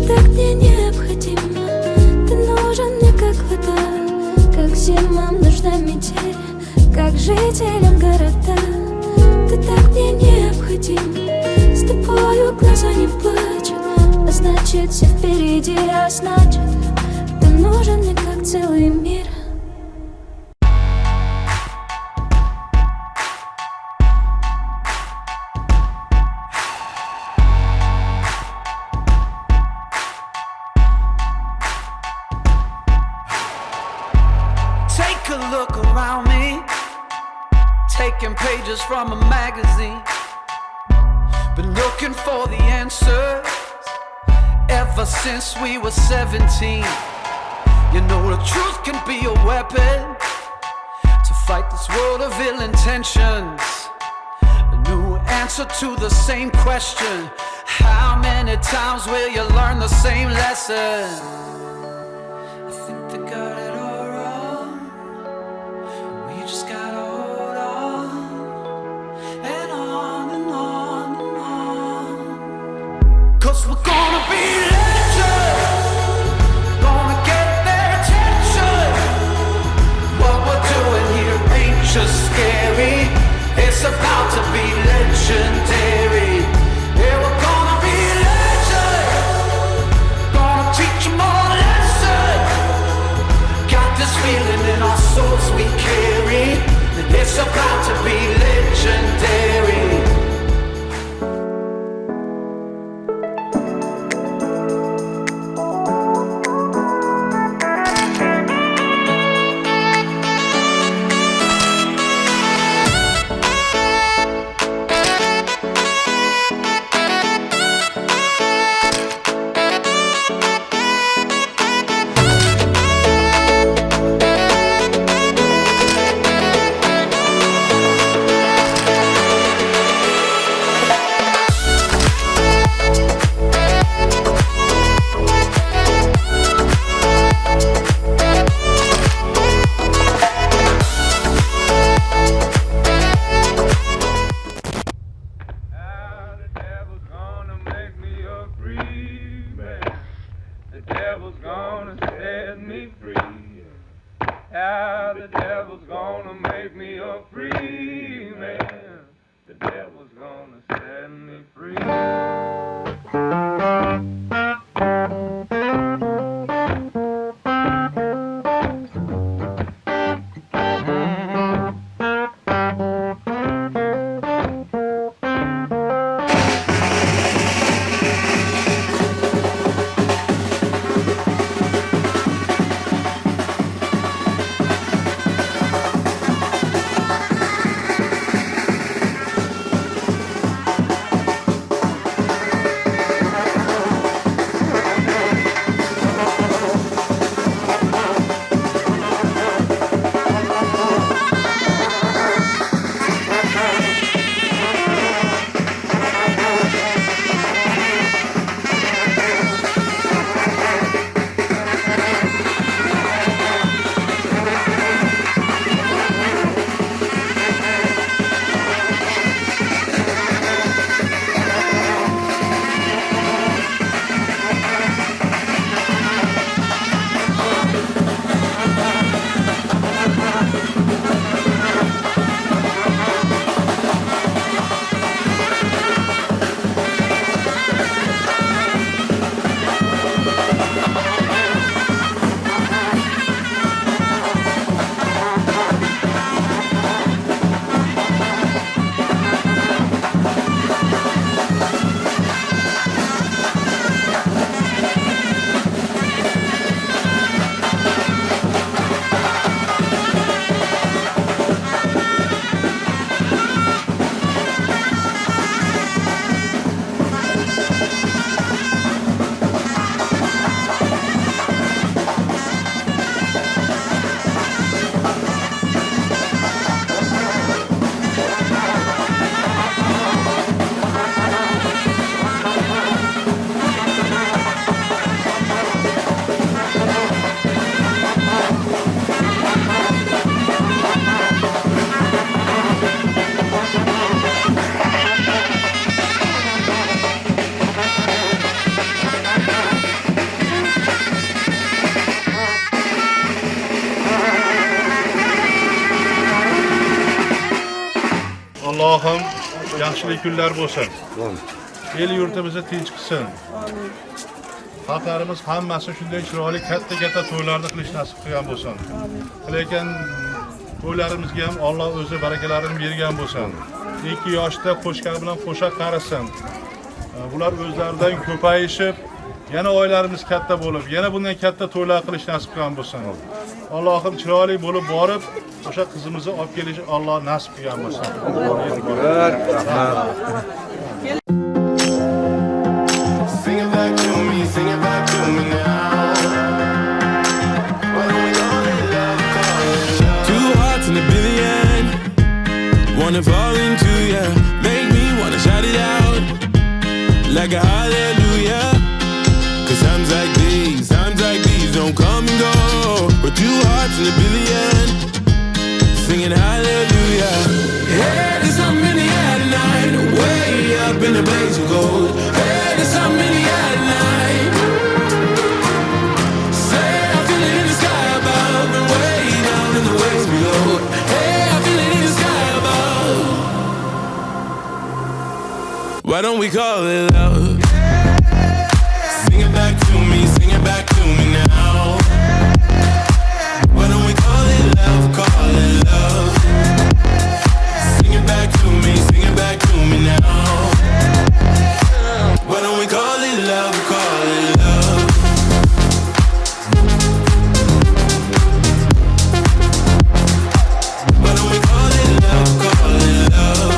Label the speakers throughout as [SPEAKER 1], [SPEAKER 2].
[SPEAKER 1] так мне необходим. Ты нужен мне как вода, как зимам нужна метель, как жителям города. Ты так мне необходим. С тобою глаза не плачут, а значит все впереди, а значит ты нужен мне как целый мир.
[SPEAKER 2] Take a look around me, taking pages from a magazine. Been looking for the answers ever since we were 17. You know the truth can be a weapon to fight this world of ill intentions. A new answer to the same question: how many times will you learn the same lesson? I think they got it all wrong. We just gotta hold on and on and on and on. 'Cause we're gonna be legends, gonna get their attention. What we're doing here ain't just scary, it's about to be legendary. Yeah, we're gonna be legends, gonna teach them all a lesson. Got this feeling in our souls we carry, that it's about to be legendary.
[SPEAKER 3] How the devil's gonna make me a free man. The devil's gonna set me free.
[SPEAKER 4] Allohim yaxshilik kunlar bo'lsin. El yurtimizni tinch qilsin. Xalqlarimiz hammasi shunday chiroyli katta to'ylarni qilish nasib qilgan bo'lsin. Lekin to'ylarimizga ham Alloh o'zi barakalarini bergan bo'lsin. 2 yoshda qo'shgan bilan qo'sha qarisin. Bular o'zlaridan ko'payishib, yana oilalarimiz katta bo'lib, yana bundan katta to'ylar qilish nasib qilgan bo'lsin. Allohim chiroyli bo'lib borib, o'sha qizimizni olib kelishi Alloh nasib qilgan bo'lsin.
[SPEAKER 5] Sing it back to me now. Why don't we call it love, call it love?
[SPEAKER 6] 2 hearts in a billion, wanna fall into ya, make me wanna shout it out like a hallelujah. 'Cause times like these don't come and go. But 2 hearts in a billion, singing hallelujah. Hey, there's something in the air tonight, way up in the blaze of gold. Hey, there's something in the air tonight. Say I feel it in the sky above and way down in the waves below. Hey, I feel it in the sky above. Why don't we call it love?
[SPEAKER 5] Sing it back to me now. Why don't we call it love, call it love? Sing it back to me now. Why don't we call it love, call it love? Why don't we call it love, call it love?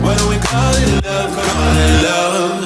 [SPEAKER 5] Why don't we call it love, call it love?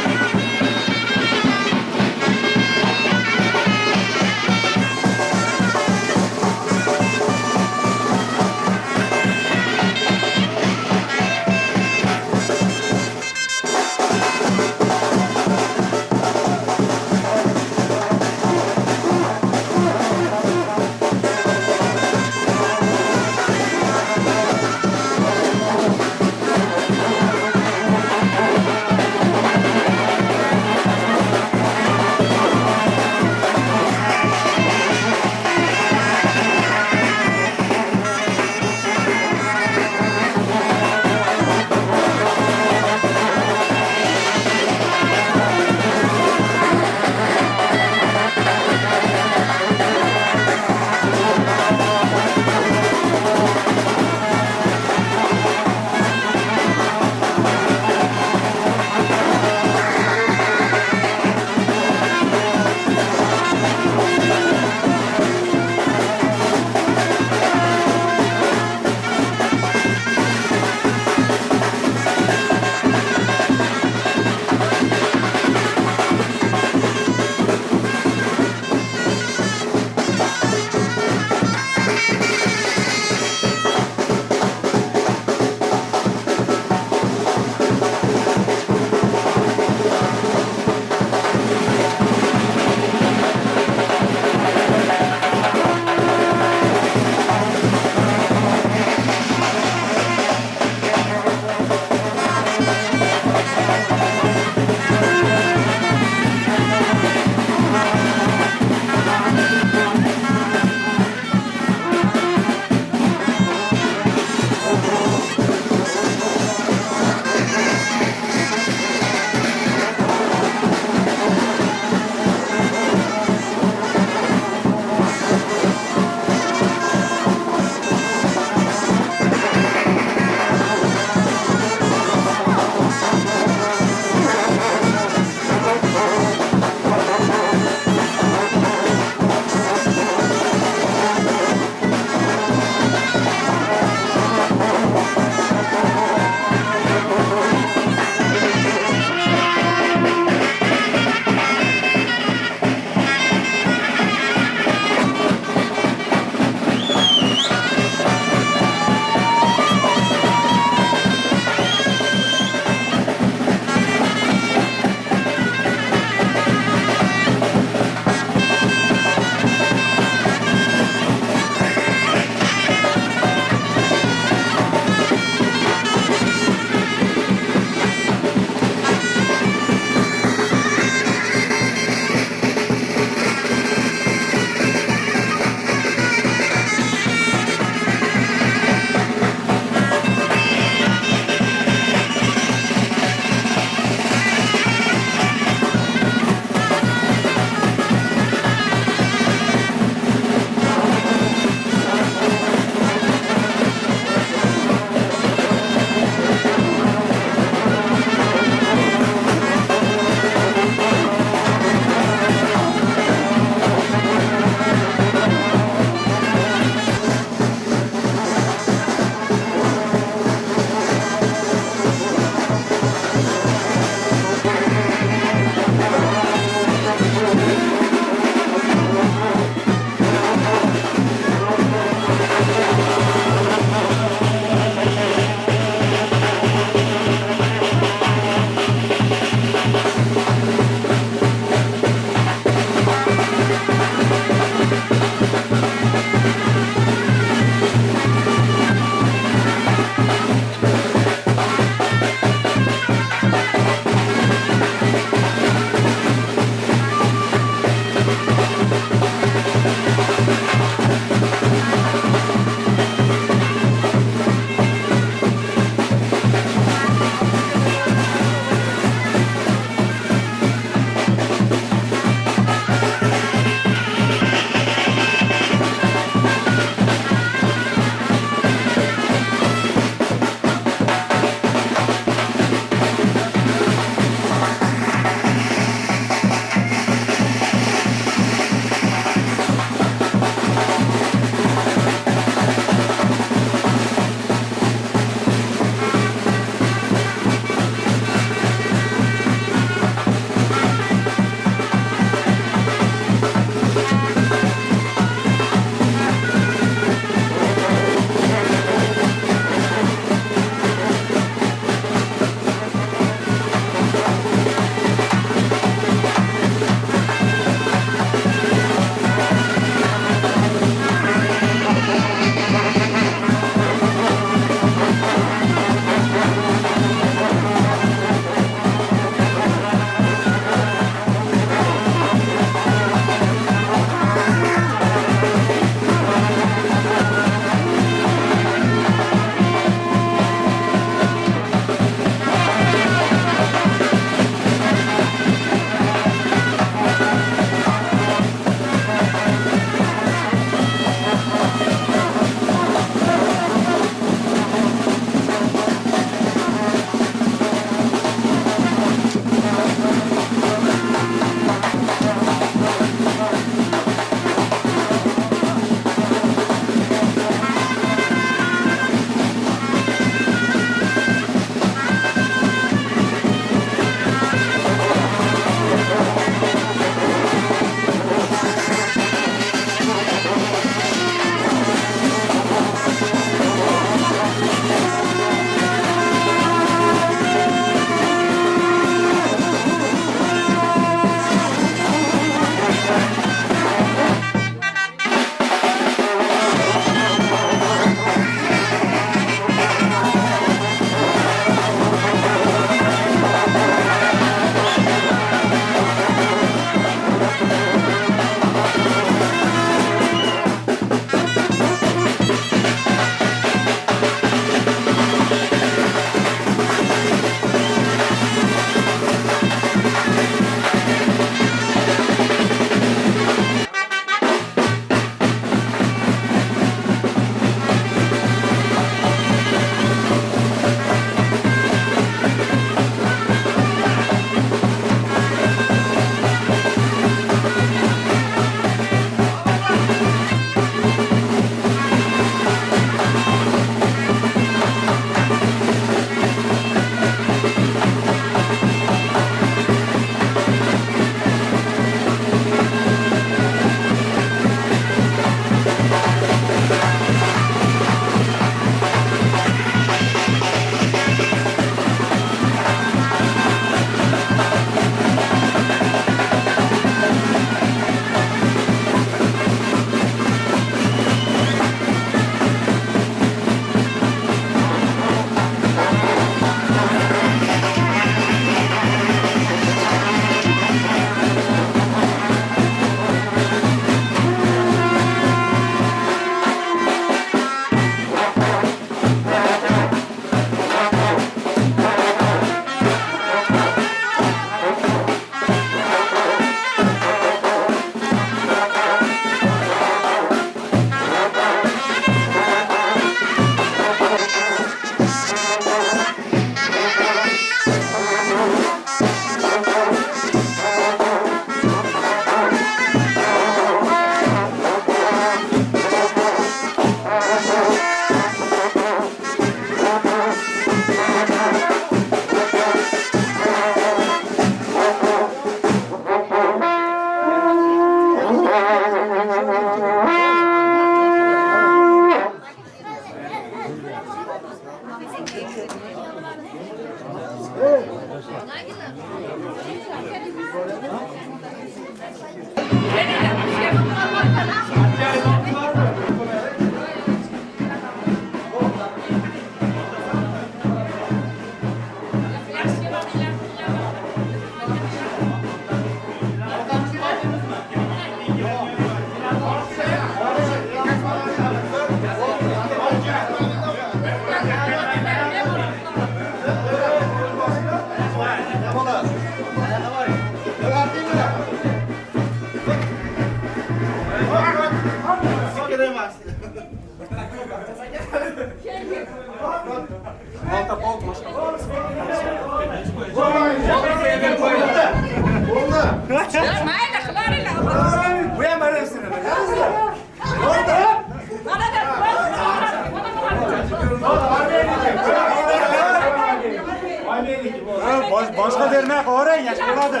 [SPEAKER 7] Boshqa bermay qo'ying, yaxshi bo'ladi.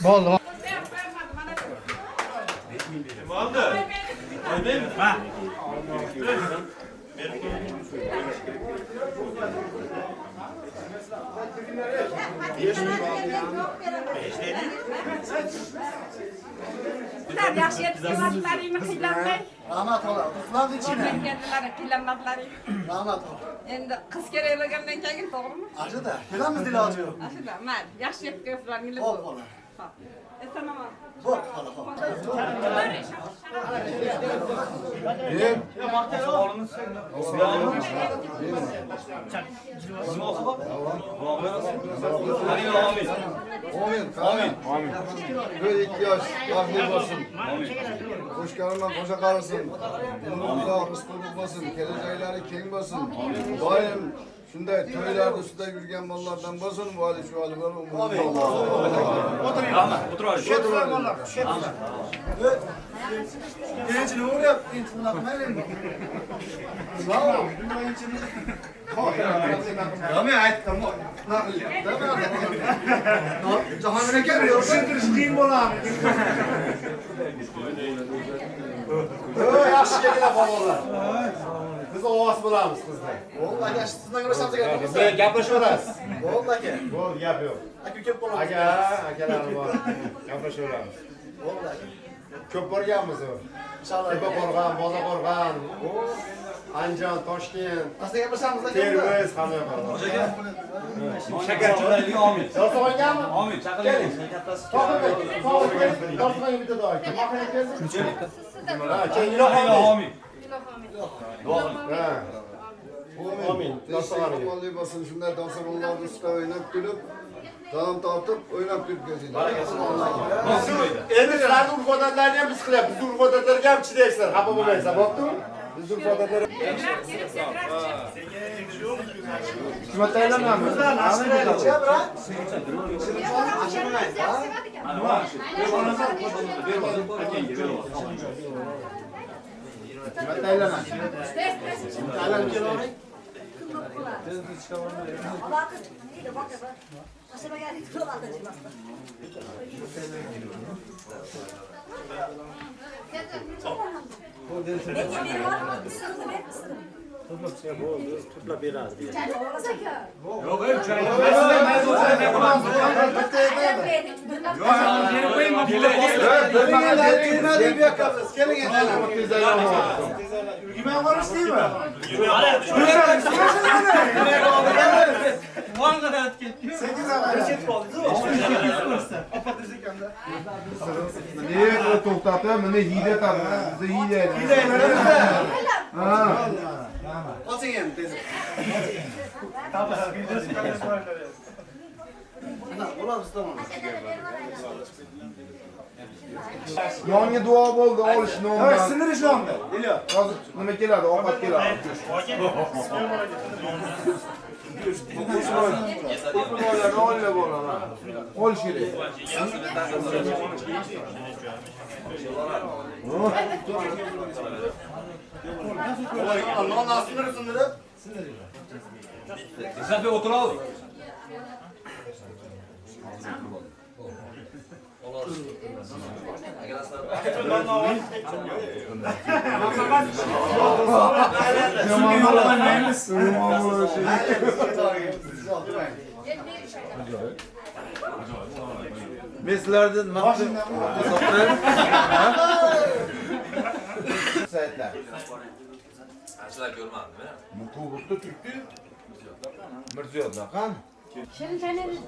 [SPEAKER 7] Bo'ldi.
[SPEAKER 8] Yaxshi yetishganlaringni qiylanmay.
[SPEAKER 7] Rahmat ola. Uxladi ichine.
[SPEAKER 8] Kendileri qiylanmadlaring.
[SPEAKER 7] Rahmat ola.
[SPEAKER 8] Endi qiz kerak bo'lgandan keyin to'g'rimi?
[SPEAKER 7] Ashida, kelamiz iloji yo'q.
[SPEAKER 8] Ashida, mayli, yaxshi yeb ko'plaringni
[SPEAKER 7] Xo'p, ola.
[SPEAKER 8] Xo'p. Esonaman.
[SPEAKER 7] Xo'p, ola, xo'p.
[SPEAKER 9] Amin. Bir iki yaş rahmet olsun. Qo'shganimdan qo'sha qarasin. Umrlar rizqi bo'lsin, kelajaklari keng bo'lsin. Doim shunday to'ylarda ustida yurgan bolalardan bo'lsin. Vali shu vali bilan umrlar.
[SPEAKER 7] Birinchini o'rab, ikkinchini qilmaylik. Sağ ol. Dami aytdim. Jahongir aka yo'qsintirish qiyin bo'ladi.
[SPEAKER 9] Yaxshi kelinglar bolalar. Biz ovoz bo'lamiz qizlar.
[SPEAKER 7] Bo'ldi aka, sizdan ko'rishamiz aka.
[SPEAKER 9] Biz gaplashaveramiz.
[SPEAKER 7] Bo'ldi aka.
[SPEAKER 9] Bo'ldi, gap yo'q.
[SPEAKER 7] Aka ko'p bo'ladi.
[SPEAKER 9] Akalar bor. Gaplashaveramiz.
[SPEAKER 7] Bo'ldi aka.
[SPEAKER 9] Ko'p borganmiz u.
[SPEAKER 7] Inshaalloh.
[SPEAKER 9] Tepa-Qo'rg'on, Boza-Qo'rg'on, Andijon, Toshkent,
[SPEAKER 7] Asta gaplashamiz aka.
[SPEAKER 9] Termiz, hamma yoqda.
[SPEAKER 10] Shakarchilarga omin.
[SPEAKER 9] Yo'qolganmi?
[SPEAKER 10] Omin. Chaqiring.
[SPEAKER 9] Tohir, Tohir bitta doy. Maqina keldi. Ha, keyin
[SPEAKER 10] Omin.
[SPEAKER 9] Ha. Amin. Do'stlarim bo'lsin, shunday do'stlarlar ustida o'ynab kulib, taom tortib, o'ynab kulib kelsin. Endi sizlarning urf-odatlarini ham biz qilyapmiz. Biz urf-odatlarga ham chidaysizlar, xafa bo'lmaysizlar. Bo'pti? Biz urf-odatlar Xizmat tayyorlanamiz.
[SPEAKER 7] Bizlar nasib qilamiz, brat.
[SPEAKER 9] Xizmat tayyorlanamiz.
[SPEAKER 7] Tayyorlanib kelavering.
[SPEAKER 9] Niye to'xtatib, meni hiyla tadi. Bizni hiyla. Ha.
[SPEAKER 7] Qoching endi tez. Ana, bo'ladi tomon.
[SPEAKER 9] Yonga duo bo'ldi, olish nomidan.
[SPEAKER 7] Sindirish yo'qmi?
[SPEAKER 9] Hozir nima keladi? Ovqat keladi. Oila bo'laman. Olish kerak.
[SPEAKER 7] Non sindirib sindirib.
[SPEAKER 10] İzzat Bey otur al. Meslerden saytlar.
[SPEAKER 11] Açlar görmedim mi?
[SPEAKER 10] Mukubutta Türk'ü Mirziyodlar kan.
[SPEAKER 1] Şirin çayını bekliyor.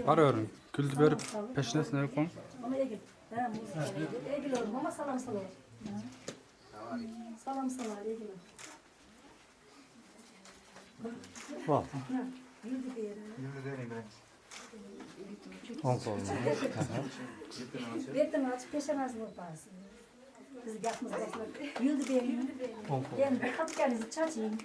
[SPEAKER 12] Arıyorum. Kültü verip peşine koy.
[SPEAKER 1] Mama salam salar. Salam salar.
[SPEAKER 12] Bak.
[SPEAKER 1] Yürü bir yere. Betin aç, peşen az yaparsın. Biz yapmaz baklar. Yürü bir yere. Yani bakalım kendinizi çarçayım.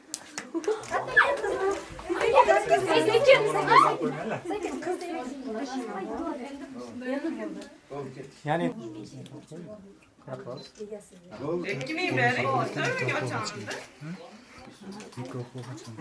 [SPEAKER 12] Yani
[SPEAKER 8] Ekmeği beri. Sonra mı göçağındı?
[SPEAKER 12] mikrofon açın.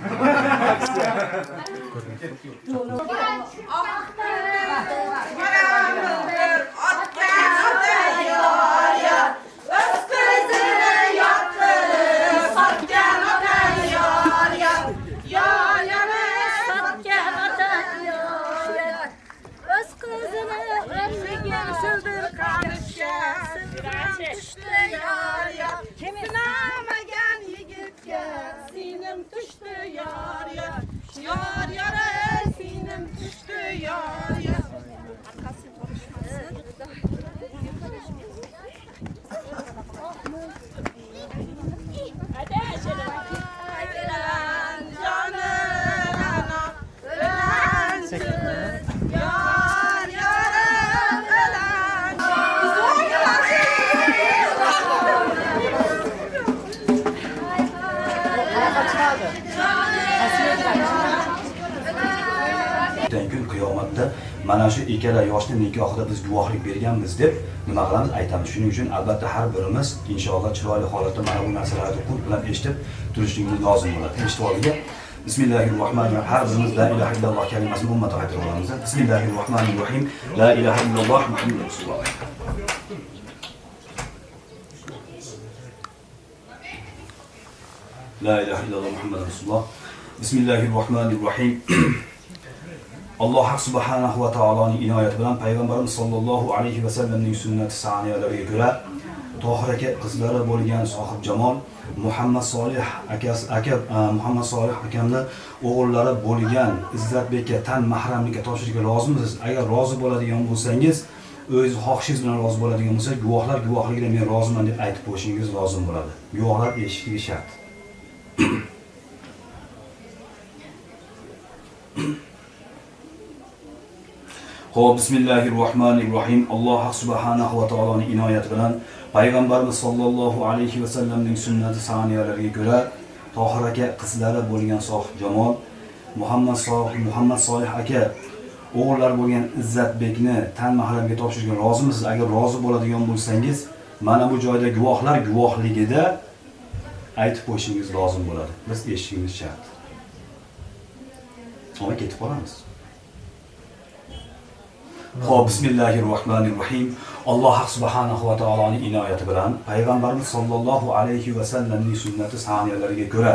[SPEAKER 13] Kun qiyomatda mana shu ikkala yoshning nikohida biz guvohlik berganmiz deb nima qilamiz aytamiz. Shuning uchun albatta har birimiz inshaalloh chiroyli holatda mana bu narsalarni qul bilan eshitib turishligimiz lozim bo'ladi. Eshitib oldik. Bismillahirrohmanirrohim. Har birimiz la ilaha illalloh kalimasini ummatga qaytarib olamiz. Bismillahirrohmanirrohim. La ilaha illalloh Muhammadur rasululloh. La ilaha illalloh Muhammadur rasululloh. Bismillahirrohmanirrohim. Alloh subhanahu va taoloning inoyati bilan payg'ambarimiz sollallohu alayhi va sallamning sunnati saniyalariga ko'ra Tohir aka qizlari bo'lgan sohib jamol Muhammad Solih akamni o'g'illari bo'lgan Izzatbekka tan mahramlikka topshirishga lozimsiz. Agar rozi bo'ladigan bo'lsangiz, o'z xohishingiz bilan rozi bo'ladigan bo'lsa, guvohlar guvohligida men roziman deb aytib qo'yishingiz lozim bo'ladi. Guvohlar eshitishligi shart. Xo'p, bismillahirrohmanirrohim. Alloh subhanahu va taoloning inoyati bilan payg'ambarimiz sollallohu alayhi va sallamning sunnati saniyalariga ko'ra Tohir aka qizlari bo'lgan sohib jamol Muhammad Solih aka o'g'illari bo'lgan Izzatbekni tan mahramga topshirishga rozimisiz? Agar rozi bo'ladigan bo'lsangiz, mana bu joyda guvohlar guvohligida aytib qo'yishingiz lozim bo'ladi. Biz eshitishimiz shart. Ona ketib qolamiz. Xo'p, bismillahirrohmanirrohim. Alloh subhanahu va taoloning inoyati bilan payg'ambarimiz sollallohu alayhi va sallamning sunnati saniyalariga ko'ra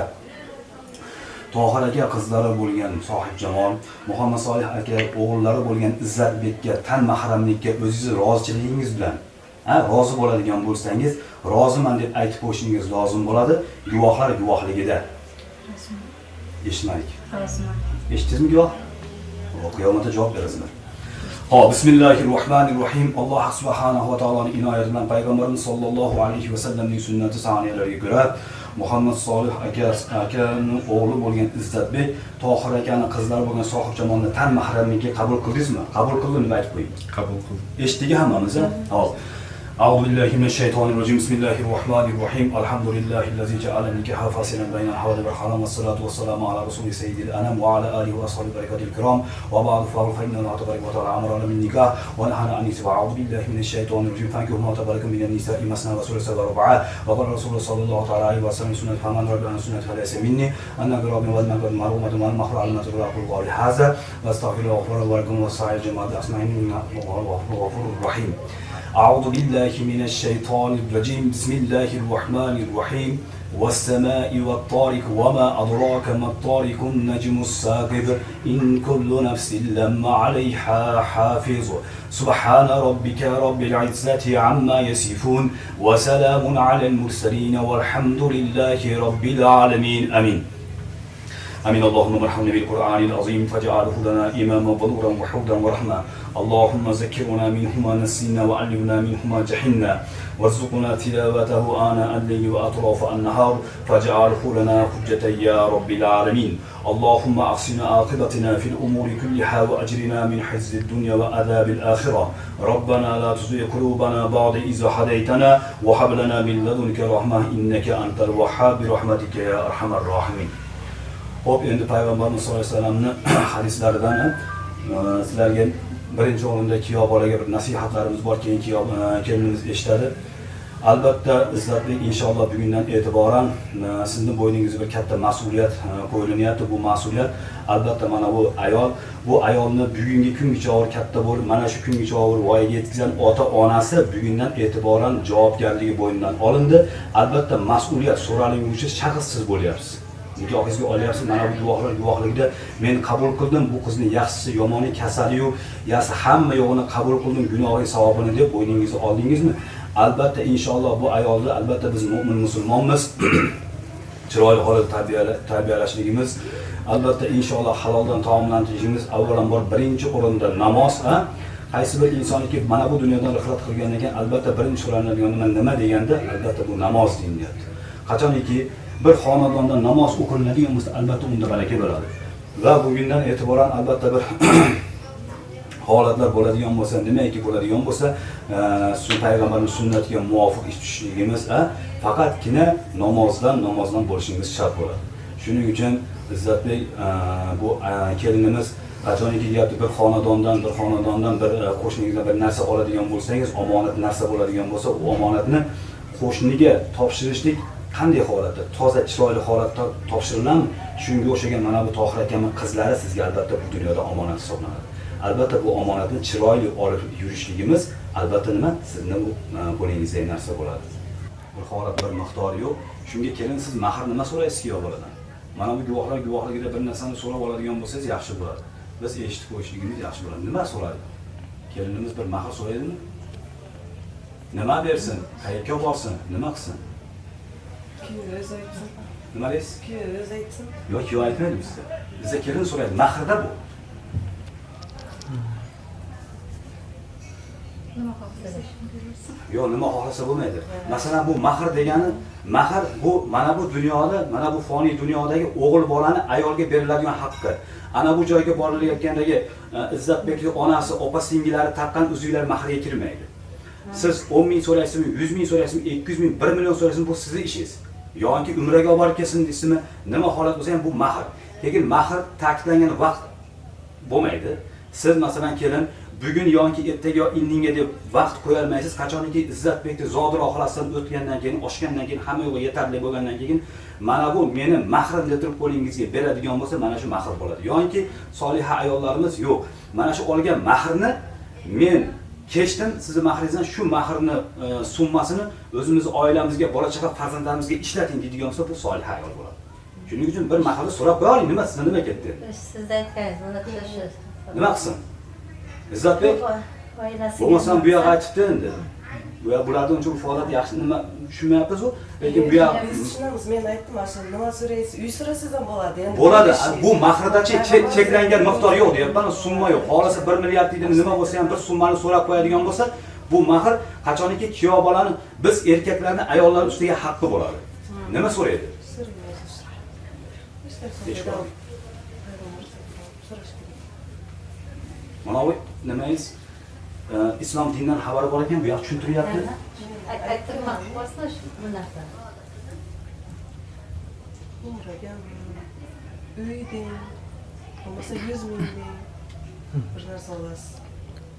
[SPEAKER 13] Tohir aka qizlari bo'lgan sohib jamol Muhammad Solih aka o'g'illari bo'lgan Izzatbekka tan mahramlikka o'zingiz roziligingiz bilan rozi bo'ladigan bo'lsangiz, roziman deb aytib qo'yishingiz lozim bo'ladi. Guvohlar guvohligida. Eshitmadik. Eshitdingizmi guvoh? Qiyomatda javob berasizlar. Xo'p, bismillahirrohmanirrohim. Alloh subhanahu va taoloning inoyati bilan payg'ambarimiz sollallohu alayhi va sallamning sunnati saniyalariga ko'ra Muhammad Solih akaning o'g'li bo'lgan Izzatbek, Tohir akaning qizlari bo'lgan sohib jamolni tan mahramlikka qabul qildingizmi? Qabul qildim deb aytib qo'ying.
[SPEAKER 12] Qabul qildim.
[SPEAKER 13] Eshitdik hammamiz, Hop. أعوذ بالله من الشيطان الرجيم بسم الله الرحمن الرحيم الحمد لله الذي جعل النكاح فاصلا بين الحوادث والحرام والصلاة والسلام على رسول سيد الأنام وعلى آله وأصحابه البركات الكرام وبعد فإن الله تبارك وتعالى أمرنا بالنكاح ونهانا عن النساء أعوذ بالله من الشيطان الرجيم فانكحوا ما تبارك من النساء مثنى وثلاث ورباع وقال رسول صلى الله تعالى عليه وسلم سنة فمن رغب عن سنة فليس مني أن قراب والمقد معرومة والمخر على المتبع أقول قولي هذا واستغفر الله غفور لكم والسعي الجماعة أسمعين الله غفور رحيم. أعوذ بالله من الشيطان الرجيم بسم الله الرحمن الرحيم والسماء والطارق وما أدراك ما الطارق النجم الثاقب إن كل نفس لما عليها حافظ سبحان ربك رب العزة عما يصفون وسلام على المرسلين والحمد لله رب العالمين آمين. آمين. اللهم ارحمنا بالقرآن العظيم فاجعله لنا إماما ونورا وحودا ورحمة. اللهم ذكرنا منه ما نسينا وعلمنا منه ما جهلنا وارزقنا تلاوته آناء الليل وأطراف النهار فاجعله لنا حجة يا رب العالمين. اللهم أحسن عاقبتنا في الأمور كلها وأجرنا من حزن الدنيا وعذاب الآخرة. ربنا لا تزغ قلوبنا بعد إذ هديتنا وهب لنا من لدنك رحمة إنك أنت الوهاب برحمتك يا أرحم الراحمين. Hop, endi payg'ambarimiz sollallohu alayhi vasallamning hadislaridan sizlarga birinchi o'rinda kuyov bolaga bir nasihatlarimiz bor, keyin kelinimiz eshitadi. Albatta izzatlik inshaalloh bugundan e'tiboran sizning bo'yningizga bir katta mas'uliyat qo'yilyapti. Bu mas'uliyat albatta mana bu ayolni bugungi kungacha katta bo'lib, mana shu kungacha voyaga yetkazgan ota-onasi bugundan e'tiboran javobgarligi bo'ynidan olindi. Albatta mas'uliyat so'ralinguvchi shaxs siz bo'lyapsiz. Nikohingizga olyapsiz, mana bu guvohligida men qabul qildim, bu qizni yaxshisi, yomoni, kasali-yu, yasi hamma yo'g'ini qabul qildim, gunohi savobini deb bo'yningizga oldingizmi? Albatta inshaalloh bu ayolni albatta biz mu'min musulmonmiz. Chiroyli holatda tarbiyalashligimiz, albatta inshaalloh haloldan taomlantirishimiz avvalambor birinchi o'rinda namoz, qaysi bir insoniki mana bu dunyodan rihlat qilgandan keyin albatta birinchi o'rinlanadigan nima deganda albatta bu namoz deyilyapti. Qachoniki bir xonadonda namoz o'qiladigan bo'lsa, albatta unda baraka bo'ladi. Va bugundan e'tiboran albatta bir holatlar bo'ladigan bo'lsa, nimaiki bo'ladigan bo'lsa, payg'ambarning sunnatiga muvofiq ish tutishligimiz, faqatgina namozdan bo'lishingiz shart bo'ladi. Shuning uchun Izzatbek bu kelinimiz qachoniki deyapti, bir xonadondan bir qo'shningizdan bir narsa oladigan bo'lsangiz, omonat narsa bo'ladigan bo'lsa, u omonatni qo'shniga topshirishlik qanday holatda, toza, chiroyli holatda topshiriladimi? Shunga o'xshagan mana bu Tohir akamning qizlari sizga albatta bu dunyoda omonat hisoblanadi. Albatta bu omonatni chiroyli olib yurishligimiz albatta nima? Sizning bu qo'lingizdagi narsa bo'ladi. Bir holat, bir miqdori yo'q. Shunga kelin siz mahr nima so'raysiz kuyov boladan? Mana bu guvohligida bir narsani so'rab oladigan bo'lsangiz yaxshi bo'ladi. Biz eshitib qo'yishligimiz yaxshi bo'ladi. Nima so'raydi? Kelinimiz bir mahr so'raydimi? Nima bersin? Qayerga borsin? Nima qilsin?
[SPEAKER 8] Öz aytsin.
[SPEAKER 13] Nima deysiz?
[SPEAKER 8] Öz aytsin.
[SPEAKER 13] Yo'q, kuyov aytmaydi bizga. Bizga kelin so'raydi. Mahrda bu.
[SPEAKER 8] Nima xohlasa.
[SPEAKER 13] Yo'q, nima xohlasa bo'lmaydi. Masalan, bu mahr degani, mahr bu mana bu dunyoda, mana bu foniy dunyodagi o'g'il bolani ayolga beriladigan haqqi. Ana bu joyga borilayotgandagi Izzatbekning onasi, opa-singillari taqqan uzuklar mahrga kirmaydi. Siz 10 ming so'raysizmi, 100 ming so'raysizmi, 200 ming, 1 million so'raysizmi, bu sizning ishingiz. Yoki umraga olib borib kelsin deysizmi, nima holat bo'lsa ham bu mahr. Lekin mahr ta'kidlangan vaqt bo'lmaydi. Siz masalan kelin bugun yoki ertaga yo indinga deb vaqt qo'ya olmaysiz. Qachoniki Izzatbekni Zodir oxirasidan o'tgandan keyin, oshgandan keyin, hamma yo'g'i yetarli bo'lgandan keyin mana bu meni mahrim deb turib qo'lingizga beradigan bo'lsa, mana shu mahr bo'ladi. Yoki soliha ayollarimiz yo'q. Mana shu olgan mahrni men kechdim, sizni mahringizdan shu mahrni summasini o'zimiz oilamizga, bola chaqa farzandlarimizga ishlating deydigan bo'lsa, bu solih ayol bo'ladi. Shuning uchun bir mahrni so'rab qo'ying, nima sizga nima ketdi?
[SPEAKER 8] Siz aytganingiz, uni qilish.
[SPEAKER 13] Nima qilsin? Izzatbek, bo'lmasam bu yoqqa aytibdi endi. Bu yoq bulardan uncha faoliyat yaxshi nima tushunmayapmiz-ku, lekin bu yoq
[SPEAKER 8] biz tushunamiz. Men aytdim, mana nima so'raysiz? Uy so'rasiz ham bo'ladi. Endi
[SPEAKER 13] bo'ladi. Bu mahrdachi cheklangan miqdor yo'q deyapman, summa yo'q. Xolasa 1 milliard deydi, nima bo'lsa ham bir summani so'rab qo'yadigan bo'lsa, bu mahr qachoniki kuyov bolani biz erkaklarni ayollar ustiga haqqi bo'ladi. Nima so'raydi? Mana bu nimangiz? islom dinidan xabari bor ekan, bu yoq tushuntiryapti.
[SPEAKER 8] Ayttirmoqchi bo'lsa bu narsa. Umraga uy deng, bo'lmasa 100 ming deng. Bir narsa olasiz.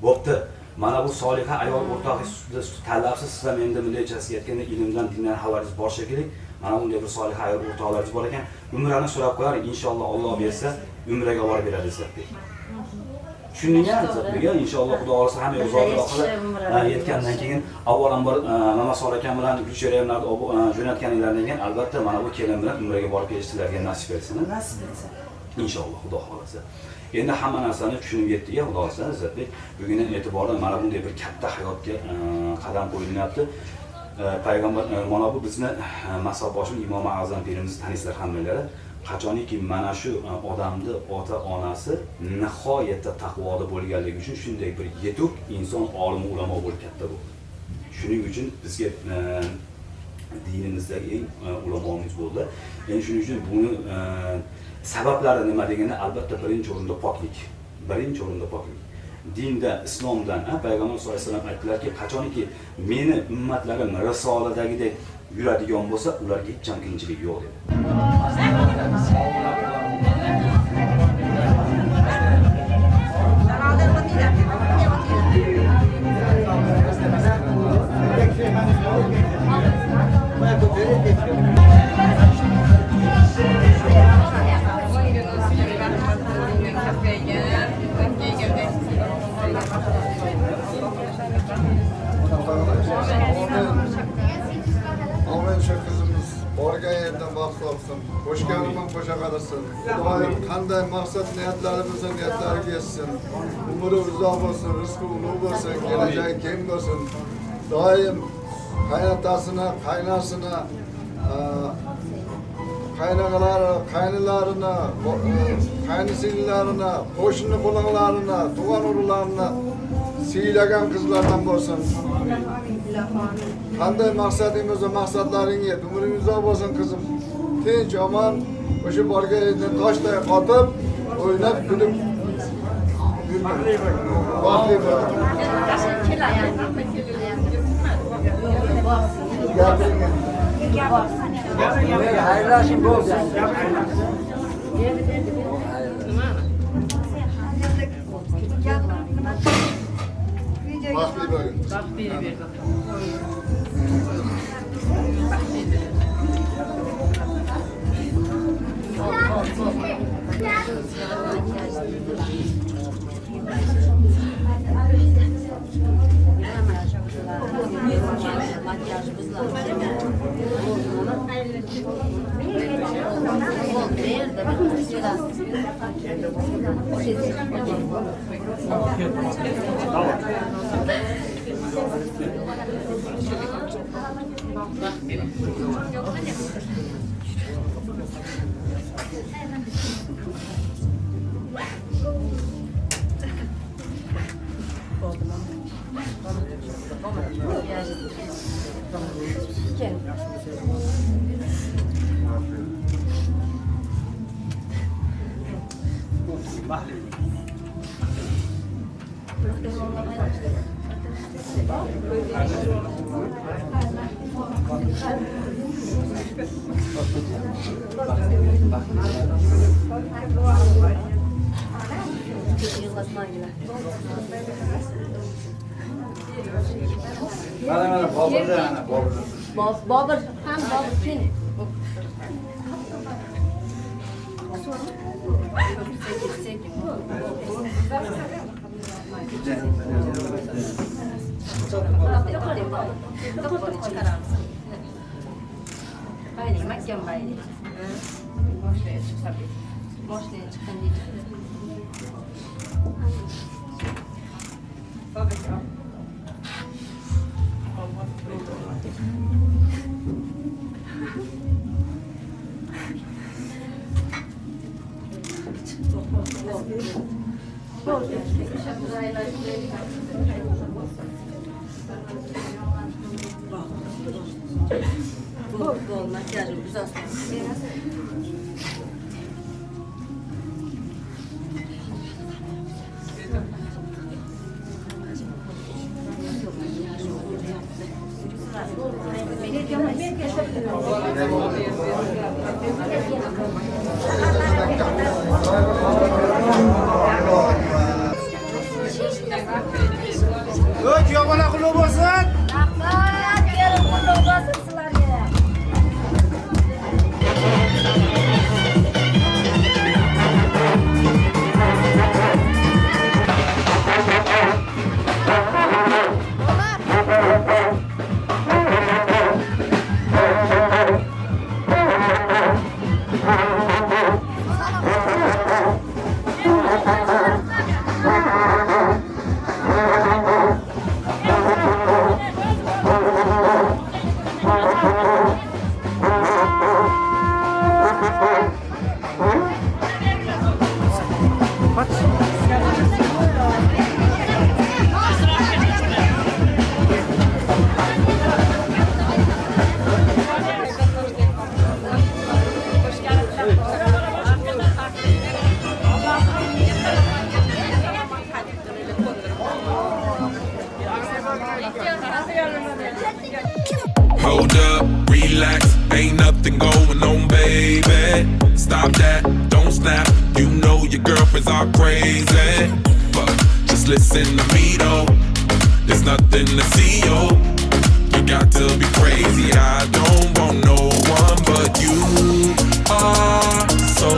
[SPEAKER 13] Bo'pti. Mana bu soliha ayol o'rtog'ingiz tanlabsiz, siz ham endi milliychasiga aytganda ilmdan, dindan xabaringiz bor shekilli. Mana bunday bir soliha ayol o'rtoqlaringiz bor ekan. Umrani so'rab qo'yar, inshaalloh Alloh bersa, umraga olib beradi sizlarga. Tushundingmi? Sizlarga inshaalloh Xudo xolasa hamma uzoqroq yetgandan keyin avvalambor Mama Sor akam bilan Gulcheramlarni jo'natganinglardan keyin albatta mana bu kelin bilan umraga borib kelishinglarga nasib etsin.
[SPEAKER 8] Nasib etsin.
[SPEAKER 13] Inshaalloh Xudo xolasa. Endi hamma narsani tushunib yetdik-ya, Xudo xolasa. Izzatbek, bugundan e'tiboran mana bunday bir katta hayotga qadam qo'yilyapti. Payg'ambar mana bu bizni Masab boshim Imom A'zam pirimiz tanisizlar hammalari. Qachoniki mana shu odamni ota-onasi nihoyatda taqvoda bo'lganligi uchun shunday bir yetuk inson, olim, ulamo bo'lib katta bo'ldi. Shuning uchun bizga dinimizdagi eng ulamomiz bo'ldi. Endi shuning uchun buni sabablari nima deganda albatta birinchi o'rinda poklik. Birinchi o'rinda poklik. Dinda, islomdan, Payg'ambar sollallohu alayhi vasallam aytdilarki, qachoniki meni ummatlarim risoladagidek yuradigan bo'lsa, ularga hech ham qiyinchilik yo'q dedi.
[SPEAKER 9] Amin şu kızımız borgan yerden baxt olsun. Qo'shganimdan qo'sha qadırsin. Xudoyim qanday maqsad niyatlarimizni niyatlariga yetsin. Umri uzoq bo'lsin, rizqi ulug' bo'lsin, kelajagi keng bo'lsin. Doim qaynotasini, qaynasini, qaynaqalari, qaynilarini, qaynisillarini, qo'shni quloqlarini, tug'an urug'larini siylagan qizlardan bo'lsin. Qanday maqsadimiz va maqsadlaring yet, umring uzoq bo'lsin qizim. Tinch, omon, o'sha borgan yerdan toshday qotib, o'ynab, kulib baxtli bo'l.
[SPEAKER 7] Hayırlaşın bo'ldi.
[SPEAKER 9] Baxtli bo'l.
[SPEAKER 8] Bobur ham Bobur kim? Bayli, mahkam bayli. Boshlaydi chiqsa. Boshlaydi chiqqan deydi. Bol makyajım güzel.
[SPEAKER 7] Yomana qulluq bo'lsin.
[SPEAKER 1] Rahmat, kelin qulluq bo'lsin sizlarga.
[SPEAKER 6] Hold up, relax, ain't nothing going on, baby. Stop that, don't snap. You know your girlfriends are crazy, but just listen to me though. There's nothing to see, yo. You got to be crazy. I don't want no one but you. Are so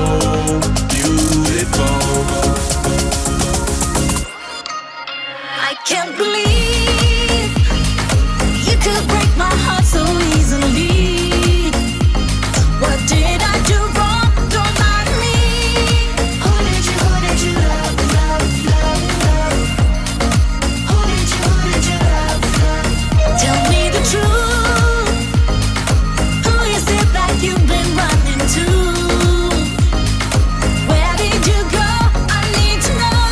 [SPEAKER 6] beautiful.
[SPEAKER 1] I can't believe you could break my heart so easily. What did I do wrong? Don't mind me. Who did you love, love, love, love? Who did you love, love? Tell me the truth. Who is it that you've been running to? Where did you go? I need to know.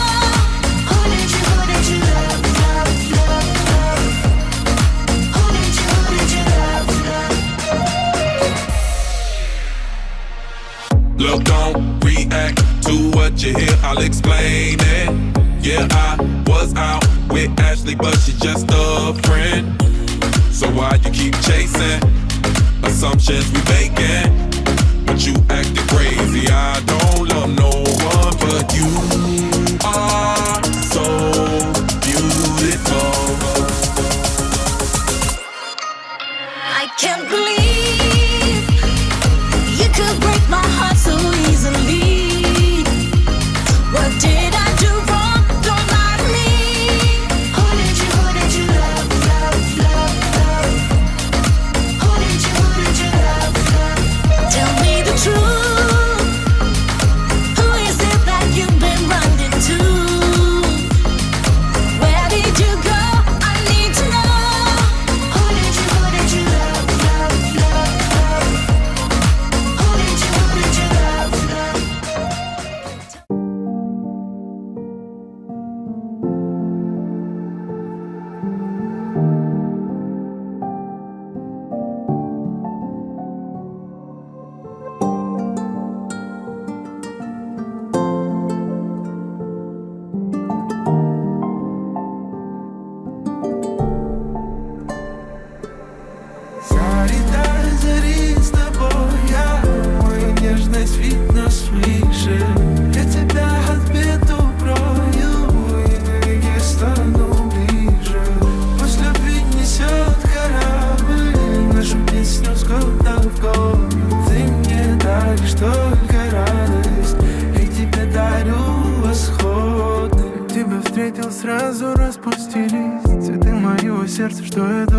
[SPEAKER 1] Who did you love, love, love, love? Who did you love, love?
[SPEAKER 6] Look, don't react to what you hear, I'll explain it. Yeah, I was out with Ashley, but she's just a friend. So why you keep chasing assumptions we making? But you acting crazy, I don't love no one but you. Are so beautiful.
[SPEAKER 1] I can't believe you could break my heart so easily. What did I do wrong? Don't mind me. Who did you love, love, love, love? Who did you love, love? Tell me the truth. Who is it that you've been running to? Where did you go? I need to know. Who did you love, love, love, love? Who did you love, love?
[SPEAKER 6] Зари с тобой, мою нежность видно свыше. Я тебя от бед укрою и навеки стану ближе. Пусть любви несет корабль нашу песню с года в год. Ты мне даришь только радость, я тебе дарю восход. Тебя встретил, сразу распустились цветы моего сердца, что это